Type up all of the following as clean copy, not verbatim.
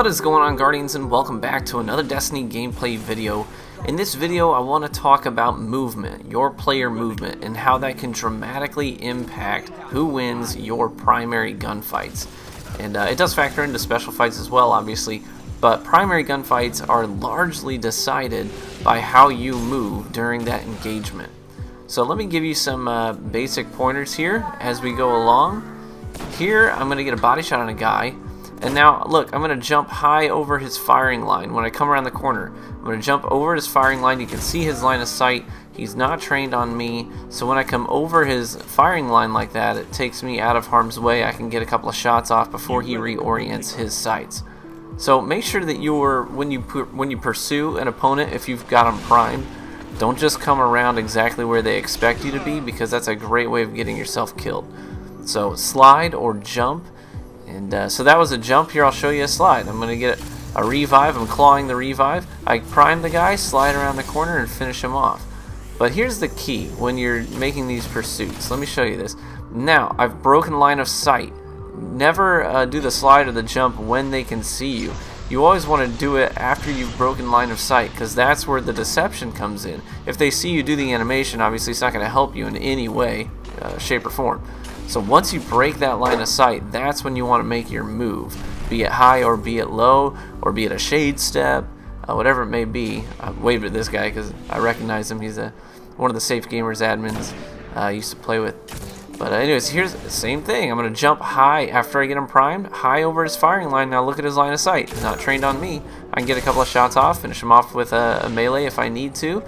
What is going on, Guardians, and welcome back to another Destiny gameplay video. In this video I want to talk about movement, your player movement, and how that can dramatically impact who wins your primary gunfights. And it does factor into special fights as well, obviously, but primary gunfights are largely decided by how you move during that engagement. So let me give you some basic pointers here as we go along. Here I'm going to get a body shot on a guy. And now, look, I'm going to jump high over his firing line. When I come around the corner, I'm going to jump over his firing line. You can see his line of sight. He's not trained on me. So when I come over his firing line like that, it takes me out of harm's way. I can get a couple of shots off before he reorients his sights. So make sure that when you pursue an opponent, if you've got him primed, don't just come around exactly where they expect you to be, because that's a great way of getting yourself killed. So slide or jump. And so that was a jump. Here I'll show you a slide. I'm going to get a revive. I'm clawing the revive. I prime the guy, slide around the corner, and finish him off. But here's the key when you're making these pursuits. Let me show you this. Now, I've broken line of sight. Never do the slide or the jump when they can see you. You always want to do it after you've broken line of sight, because that's where the deception comes in. If they see you do the animation, obviously it's not going to help you in any way, shape, or form. So once you break that line of sight, that's when you want to make your move. Be it high or be it low, or be it a shade step, whatever it may be. I waved at this guy because I recognize him. He's one of the Safe Gamers admins I used to play with. But anyways, here's the same thing. I'm going to jump high after I get him primed, high over his firing line. Now look at his line of sight. He's not trained on me. I can get a couple of shots off, finish him off with a melee if I need to.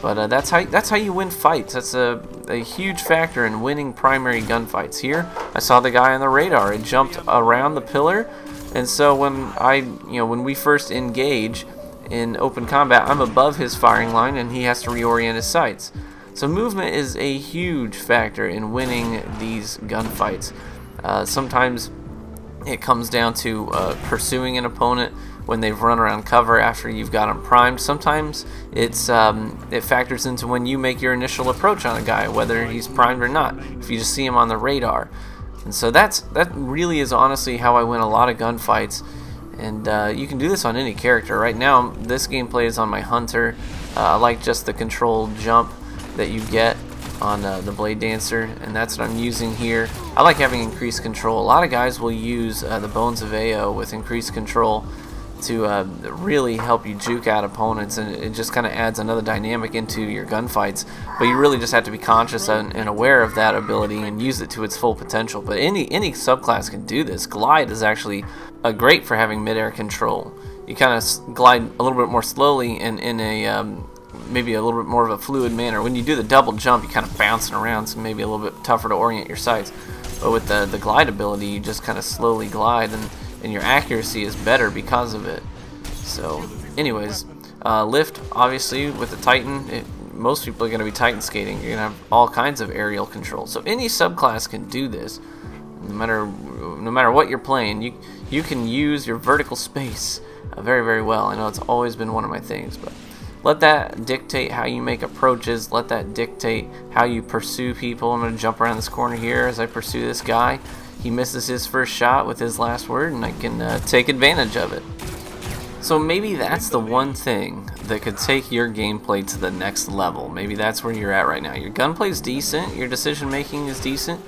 But that's how you win fights. That's a huge factor in winning primary gunfights. Here, I saw the guy on the radar. It jumped around the pillar, and so when we first engage in open combat, I'm above his firing line, and he has to reorient his sights. So movement is a huge factor in winning these gunfights. Sometimes it comes down to pursuing an opponent when they've run around cover after you've got them primed. Sometimes it factors into when you make your initial approach on a guy, whether he's primed or not, if you just see him on the radar. And so that really is honestly how I win a lot of gunfights. And you can do this on any character. Right now, this gameplay is on my Hunter. I like just the controlled jump that you get on the Blade Dancer, and that's what I'm using here. I like having increased control. A lot of guys will use the Bones of Ao with increased control to really help you juke out opponents, and it just kind of adds another dynamic into your gunfights. But you really just have to be conscious and aware of that ability and use it to its full potential. But any subclass can do this. Glide is actually great for having midair control. You kind of glide a little bit more slowly and in a maybe a little bit more of a fluid manner. When you do the double jump, you kind of bouncing around, so maybe a little bit tougher to orient your sights. But with the glide ability, you just kind of slowly glide, and your accuracy is better because of it. So anyways, lift, obviously with the Titan, most people are going to be Titan skating. You're going to have all kinds of aerial control. So any subclass can do this. No matter what you're playing, you can use your vertical space very, very well. I know it's always been one of my things, but let that dictate how you make approaches. Let that dictate how you pursue people. I'm going to jump around this corner here as I pursue this guy. He misses his first shot with his last word, and I can take advantage of it. So maybe that's the one thing that could take your gameplay to the next level. Maybe that's where you're at right now. Your gunplay is decent, your decision making is decent,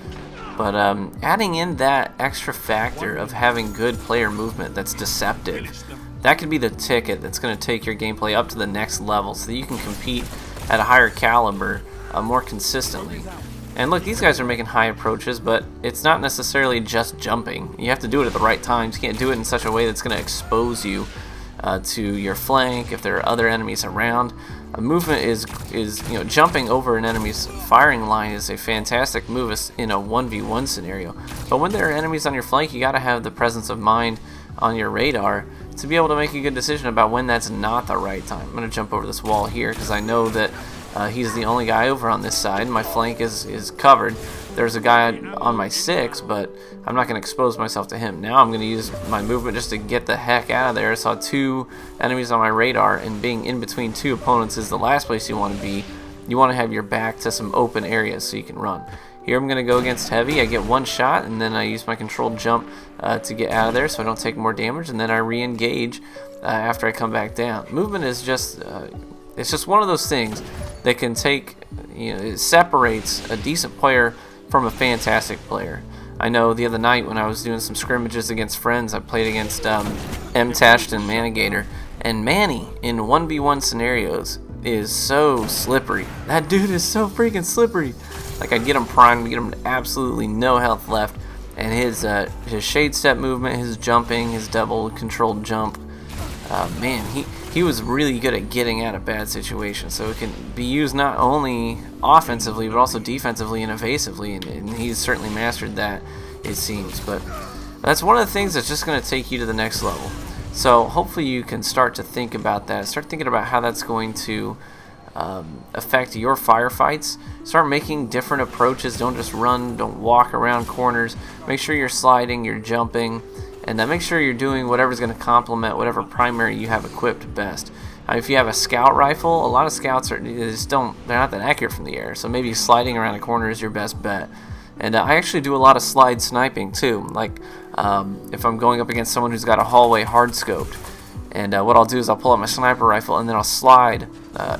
but adding in that extra factor of having good player movement that's deceptive, that could be the ticket that's going to take your gameplay up to the next level so that you can compete at a higher caliber more consistently. And look, these guys are making high approaches, but it's not necessarily just jumping. You have to do it at the right times. You can't do it in such a way that's going to expose you to your flank if there are other enemies around. Movement is jumping over an enemy's firing line is a fantastic move in a 1v1 scenario. But when there are enemies on your flank, you got to have the presence of mind on your radar to be able to make a good decision about when that's not the right time. I'm going to jump over this wall here because I know that he's the only guy over on this side. My flank is covered. There's a guy on my 6, but I'm not going to expose myself to him. Now I'm going to use my movement just to get the heck out of there. I saw 2 enemies on my radar, and being in between 2 opponents is the last place you want to be. You want to have your back to some open areas so you can run. Here I'm going to go against heavy. I get one shot, and then I use my controlled jump to get out of there so I don't take more damage, and then I re-engage after I come back down. Movement is just it's just one of those things that can take, it separates a decent player from a fantastic player. I know the other night when I was doing some scrimmages against friends, I played against M-Tashed and Manigator, and Manny in 1v1 scenarios is so slippery. That dude is so freaking slippery. Like, I'd get him primed, get him absolutely no health left, and his shade step movement, his jumping, his double controlled jump, man, he was really good at getting out of bad situations. So it can be used not only offensively, but also defensively and evasively, and he's certainly mastered that, it seems. But that's one of the things that's just going to take you to the next level. So hopefully you can start to think about that. Start thinking about how that's going to affect your firefights. Start making different approaches. Don't just run, don't walk around corners. Make sure you're sliding, you're jumping, and make sure you're doing whatever's going to complement whatever primary you have equipped best. If you have a scout rifle, a lot of scouts they're not that accurate from the air, so maybe sliding around a corner is your best bet. And I actually do a lot of slide sniping too, like if I'm going up against someone who's got a hallway hard scoped. And what I'll do is I'll pull out my sniper rifle and then I'll slide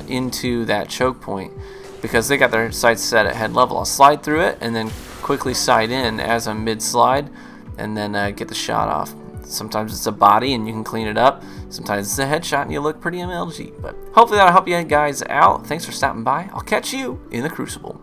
into that choke point because they got their sights set at head level. I'll slide through it and then quickly sight in as I'm mid-slide and then get the shot off. Sometimes it's a body and you can clean it up. Sometimes it's a headshot and you look pretty MLG. But hopefully that'll help you guys out. Thanks for stopping by. I'll catch you in the Crucible.